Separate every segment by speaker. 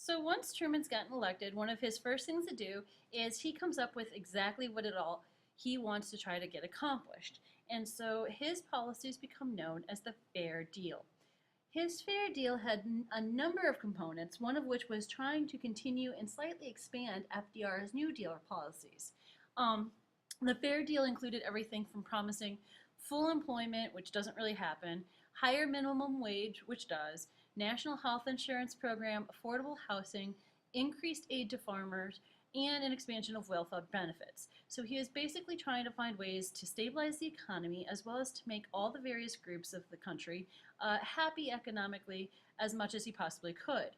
Speaker 1: So once Truman's gotten elected, one of his first things to do is he comes up with exactly what it all he wants to try to get accomplished. And so his policies become known as the Fair Deal. His Fair Deal had a number of components, one of which was trying to continue and slightly expand FDR's New Deal policies. Um, the Fair Deal included everything from promising full employment, which doesn't really happen, higher minimum wage, which does, national health insurance program, affordable housing, increased aid to farmers, and an expansion of welfare benefits. So he is basically trying to find ways to stabilize the economy as well as to make all the various groups of the country happy economically as much as he possibly could.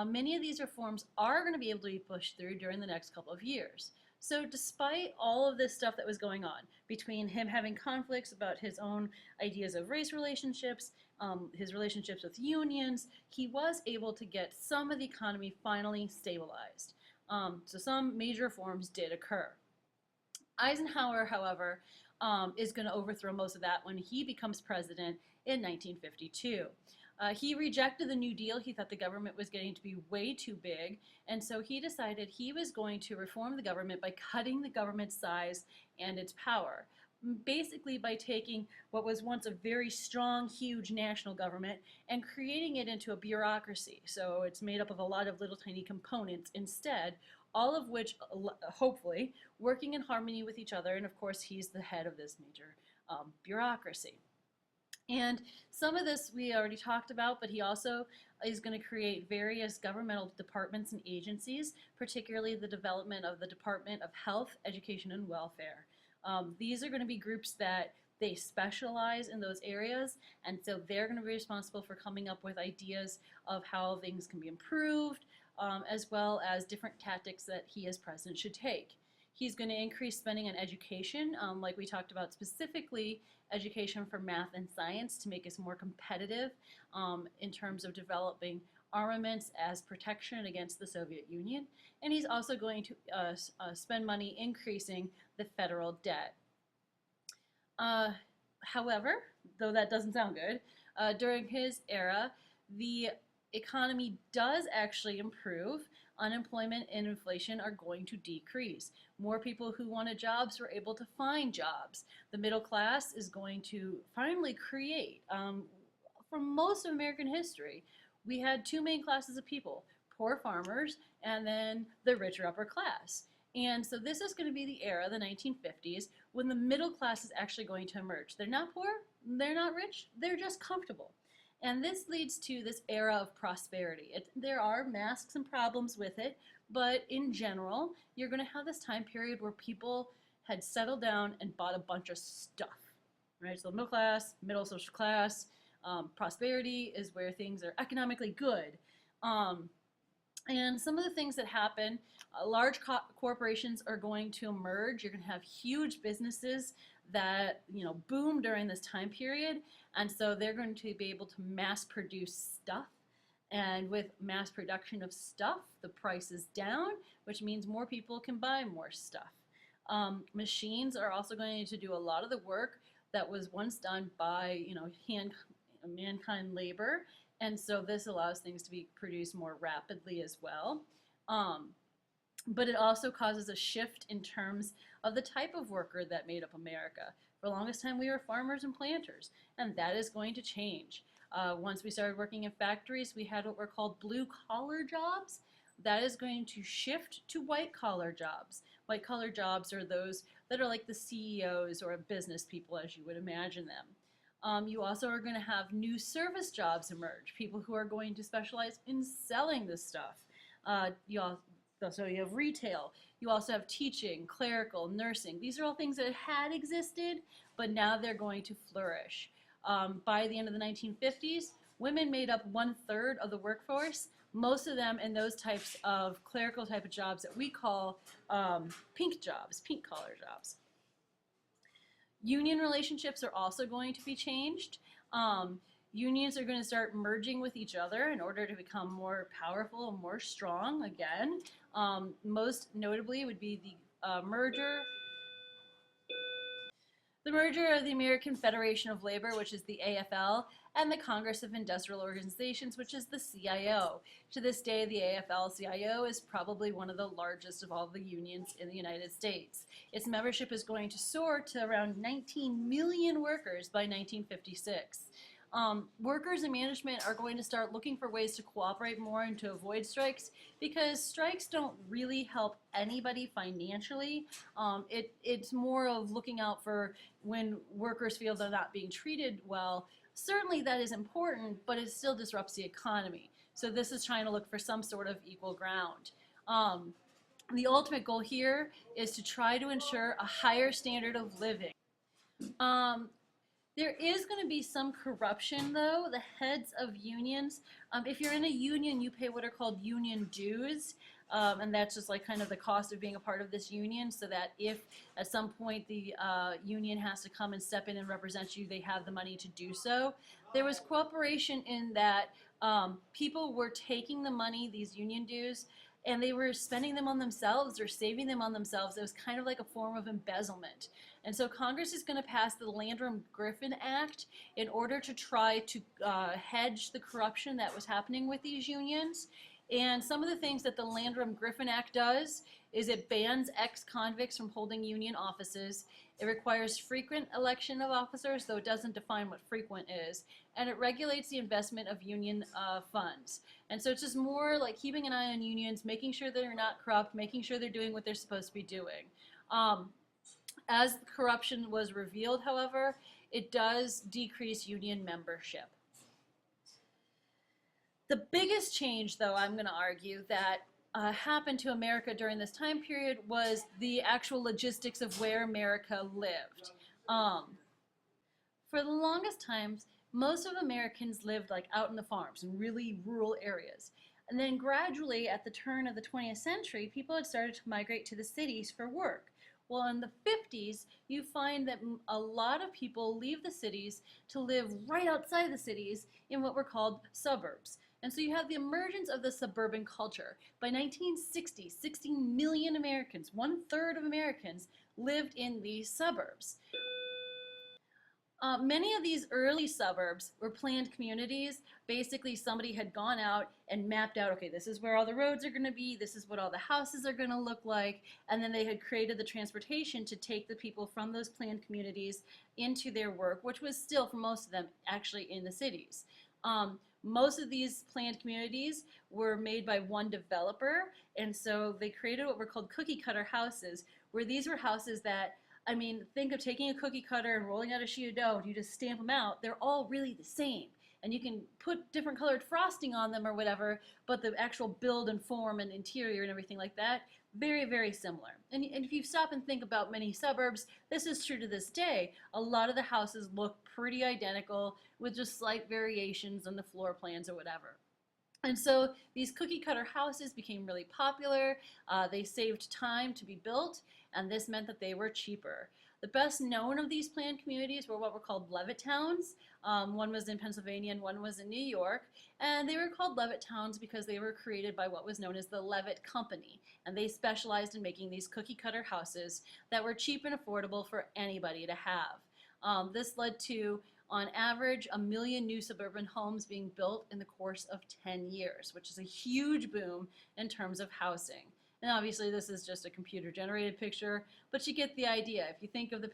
Speaker 1: Many of these reforms are going to be able to be pushed through during the next couple of years. So despite all of this stuff that was going on, between him having conflicts about his own ideas of race relationships, his relationships with unions, he was able to get some of the economy finally stabilized. So some major reforms did occur. Eisenhower, however, is going to overthrow most of that when he becomes president in 1952. He rejected the New Deal. He thought the government was getting to be way too big, and so he decided he was going to reform the government by cutting the government's size and its power. Basically by taking what was once a very strong, huge national government and creating it into a bureaucracy. So it's made up of a lot of little tiny components instead, all of which, hopefully, working in harmony with each other, and of course he's the head of this major bureaucracy. And some of this we already talked about, but he also is going to create various governmental departments and agencies, particularly the development of the Department of Health, Education, and Welfare. These are going to be groups that they specialize in those areas, and so they're going to be responsible for coming up with ideas of how things can be improved, as well as different tactics that he as president should take. He's going to increase spending on education, like we talked about, specifically education for math and science to make us more competitive in terms of developing armaments as protection against the Soviet Union. And he's also going to spend money increasing the federal debt. However, though that doesn't sound good, during his era, the economy does actually improve. Unemployment and inflation are going to decrease. More people who wanted jobs were able to find jobs. The middle class is going to finally create. For most of American history, we had two main classes of people, poor farmers and then the richer upper class. And so this is going to be the era, the 1950s, when the middle class is actually going to emerge. They're not poor, they're not rich, they're just comfortable. And this leads to this era of prosperity. There are masks and problems with it, but in general, you're going to have this time period where people had settled down and bought a bunch of stuff, right? So middle class, middle social class, prosperity is where things are economically good. And some of the things that happen, large corporations are going to emerge. You're going to have huge businesses that boom during this time period, and so they're going to be able to mass produce stuff. And with mass production of stuff, the price is down, which means more people can buy more stuff. Machines are also going to do a lot of the work that was once done by mankind labor, and so this allows things to be produced more rapidly as well. But it also causes a shift in terms of the type of worker that made up America. For the longest time, we were farmers and planters, and that is going to change. Once we started working in factories, we had what were called blue-collar jobs. That is going to shift to white-collar jobs. White-collar jobs are those that are like the CEOs or business people, as you would imagine them. You also are going to have new service jobs emerge, people who are going to specialize in selling this stuff. So you have retail, you also have teaching, clerical, nursing. These are all things that had existed, but now they're going to flourish. By the end of the 1950s, women made up 1/3 of the workforce, most of them in those types of clerical type of jobs that we call pink jobs, pink collar jobs. Union relationships are also going to be changed. Unions are going to start merging with each other in order to become more powerful and more strong again. Most notably would be the merger The merger of the American Federation of Labor, which is the AFL, and the Congress of Industrial Organizations, which is the CIO. To this day, the AFL-CIO is probably one of the largest of all the unions in the United States. Its membership is going to soar to around 19 million workers by 1956. Workers and management are going to start looking for ways to cooperate more and to avoid strikes, because strikes don't really help anybody financially. It's more of looking out for when workers feel they're not being treated well. Certainly that is important, but it still disrupts the economy. So this is trying to look for some sort of equal ground. The ultimate goal here is to try to ensure a higher standard of living. There is going to be some corruption, though. The heads of unions, if you're in a union, you pay what are called union dues, and that's just like kind of the cost of being a part of this union, so that if at some point the union has to come and step in and represent you, they have the money to do so. There was cooperation in that people were taking the money, these union dues, and they were spending them on themselves or saving them on themselves. It was kind of like a form of embezzlement. And so Congress is going to pass the Landrum-Griffin Act in order to try to hedge the corruption that was happening with these unions. And some of the things that the Landrum-Griffin Act does is it bans ex-convicts from holding union offices. It requires frequent election of officers, though it doesn't define what frequent is. And it regulates the investment of union funds. And so it's just more like keeping an eye on unions, making sure they're not corrupt, making sure they're doing what they're supposed to be doing. As corruption was revealed, however, it does decrease union membership. The biggest change, though, I'm going to argue, that happened to America during this time period was the actual logistics of where America lived. For the longest times, most of Americans lived like out in the farms, in really rural areas. And then gradually, at the turn of the 20th century, people had started to migrate to the cities for work. Well, in the 50s, you find that a lot of people leave the cities to live right outside the cities in what were called suburbs. And so you have the emergence of the suburban culture. By 1960, 60 million Americans, 1/3 of Americans, lived in these suburbs. Many of these early suburbs were planned communities. Basically, somebody had gone out and mapped out, okay, this is where all the roads are going to be, this is what all the houses are going to look like, and then they had created the transportation to take the people from those planned communities into their work, which was still, for most of them, actually in the cities. Most of these planned communities were made by one developer, and so they created what were called cookie cutter houses, where these were houses that, I mean, think of taking a cookie cutter and rolling out a sheet of dough and you just stamp them out. They're all really the same. And you can put different colored frosting on them or whatever, but the actual build and form and interior and everything like that, very, very similar. And if you stop and think about many suburbs, this is true to this day. A lot of the houses look pretty identical with just slight variations on the floor plans or whatever. And so these cookie cutter houses became really popular. They saved time to be built, and this meant that they were cheaper. The best known of these planned communities were what were called Levitt towns. One was in Pennsylvania and one was in New York. And they were called Levitt towns because they were created by what was known as the Levitt Company. And they specialized in making these cookie cutter houses that were cheap and affordable for anybody to have. This led to, on average, 1 million new suburban homes being built in the course of 10 years, which is a huge boom in terms of housing. And obviously this is just a computer-generated picture, but you get the idea. If you think of the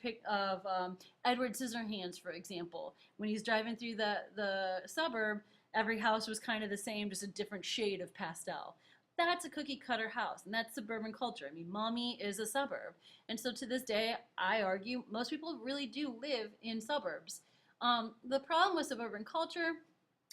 Speaker 1: Edward Scissorhands, for example, when he's driving through the suburb, every house was kind of the same, just a different shade of pastel. That's a cookie cutter house, and that's suburban culture. I mean, mommy is a suburb. And so to this day, I argue, most people really do live in suburbs. The problem with suburban culture,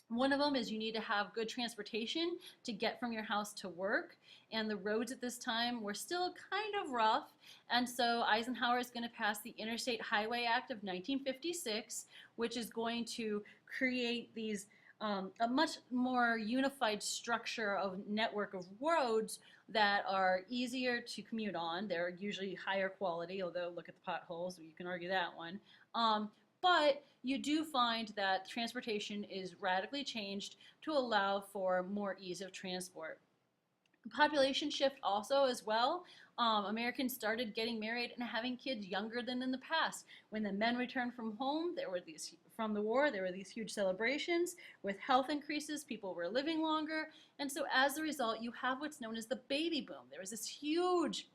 Speaker 1: one of them is you need to have good transportation to get from your house to work, and the roads at this time were still kind of rough, and so Eisenhower is going to pass the Interstate Highway Act of 1956, which is going to create these a much more unified structure of network of roads that are easier to commute on. They're usually higher quality, although look at the potholes, you can argue that one. But you do find that transportation is radically changed to allow for more ease of transport. Population shift also as well. Americans started getting married and having kids younger than in the past. When the men returned from home, there were these from the war, there were these huge celebrations. With health increases, people were living longer, and so as a result, you have what's known as the baby boom. There was this huge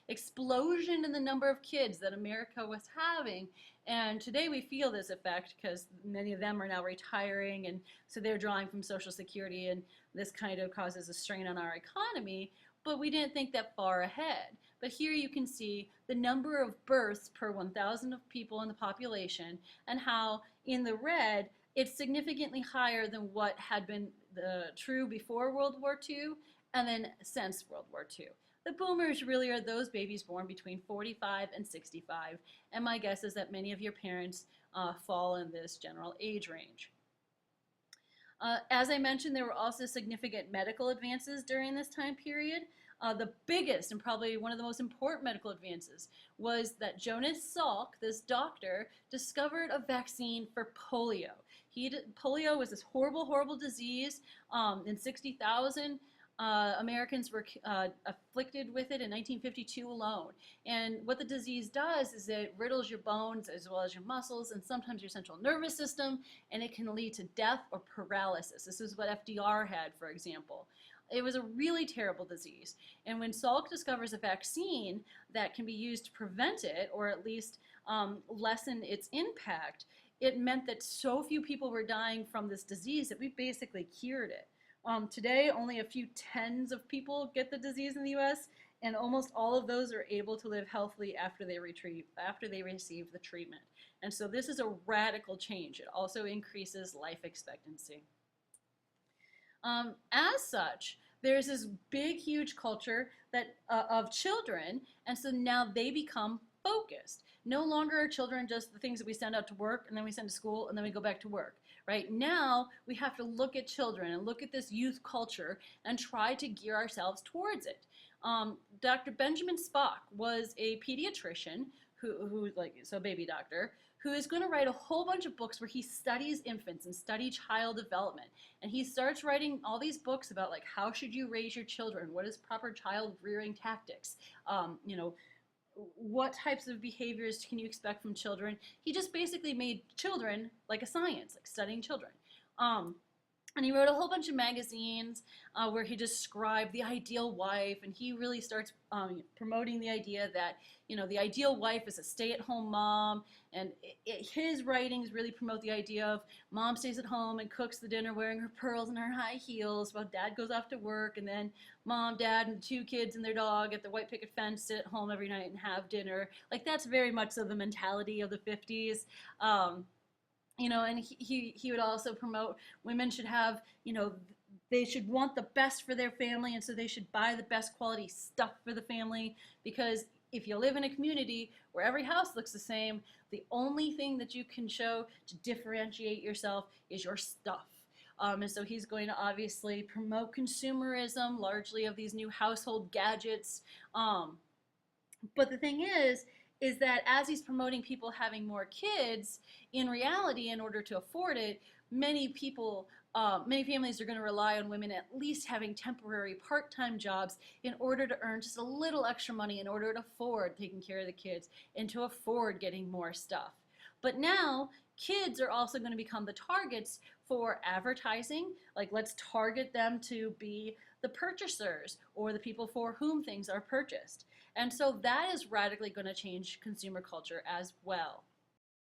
Speaker 1: explosion in the number of kids that America was having, and today we feel this effect because many of them are now retiring, and so they're drawing from Social Security, and this kind of causes a strain on our economy. But we didn't think that far ahead. But here you can see the number of births per 1,000 of people in the population, and how in the red it's significantly higher than what had been true before World War II and then since World War II. The boomers really are those babies born between 45 and 65, and my guess is that many of your parents fall in this general age range. As I mentioned, there were also significant medical advances during this time period. The biggest and probably one of the most important medical advances was that Jonas Salk, this doctor, discovered a vaccine for polio. Polio was this horrible, horrible disease. In 60,000 Americans were afflicted with it in 1952 alone. And what the disease does is it riddles your bones as well as your muscles and sometimes your central nervous system, and it can lead to death or paralysis. This is what FDR had, for example. It was a really terrible disease. And when Salk discovers a vaccine that can be used to prevent it, or at least lessen its impact, it meant that so few people were dying from this disease that we basically cured it. Today, only a few tens of people get the disease in the US, and almost all of those are able to live healthily after they receive the treatment. And so this is a radical change. It also increases life expectancy. As such, there's this big, huge culture of children, and so now they become focused. No longer are children just the things that we send out to work and then we send to school and then we go back to work. Right now, we have to look at children and look at this youth culture and try to gear ourselves towards it. Dr. Benjamin Spock was a pediatrician so baby doctor, who is going to write a whole bunch of books where he studies infants and study child development. And he starts writing all these books about how should you raise your children, what is proper child rearing tactics, what types of behaviors can you expect from children. He just basically made children like a science, like studying children. And he wrote a whole bunch of magazines where he described the ideal wife, and he really starts promoting the idea that, the ideal wife is a stay-at-home mom, and his writings really promote the idea of mom stays at home and cooks the dinner wearing her pearls and her high heels while dad goes off to work, and then mom, dad, and 2 kids and their dog at the white picket fence sit at home every night and have dinner. That's very much so the mentality of the 50s. And he would also promote women should have, they should want the best for their family, and so they should buy the best quality stuff for the family, because if you live in a community where every house looks the same, the only thing that you can show to differentiate yourself is your stuff. And so he's going to obviously promote consumerism, largely of these new household gadgets. But the thing is that as he's promoting people having more kids, in reality, in order to afford it, many families are going to rely on women at least having temporary part-time jobs in order to earn just a little extra money in order to afford taking care of the kids and to afford getting more stuff. But now, kids are also going to become the targets for advertising. Let's target them to be the purchasers or the people for whom things are purchased. And so that is radically going to change consumer culture as well.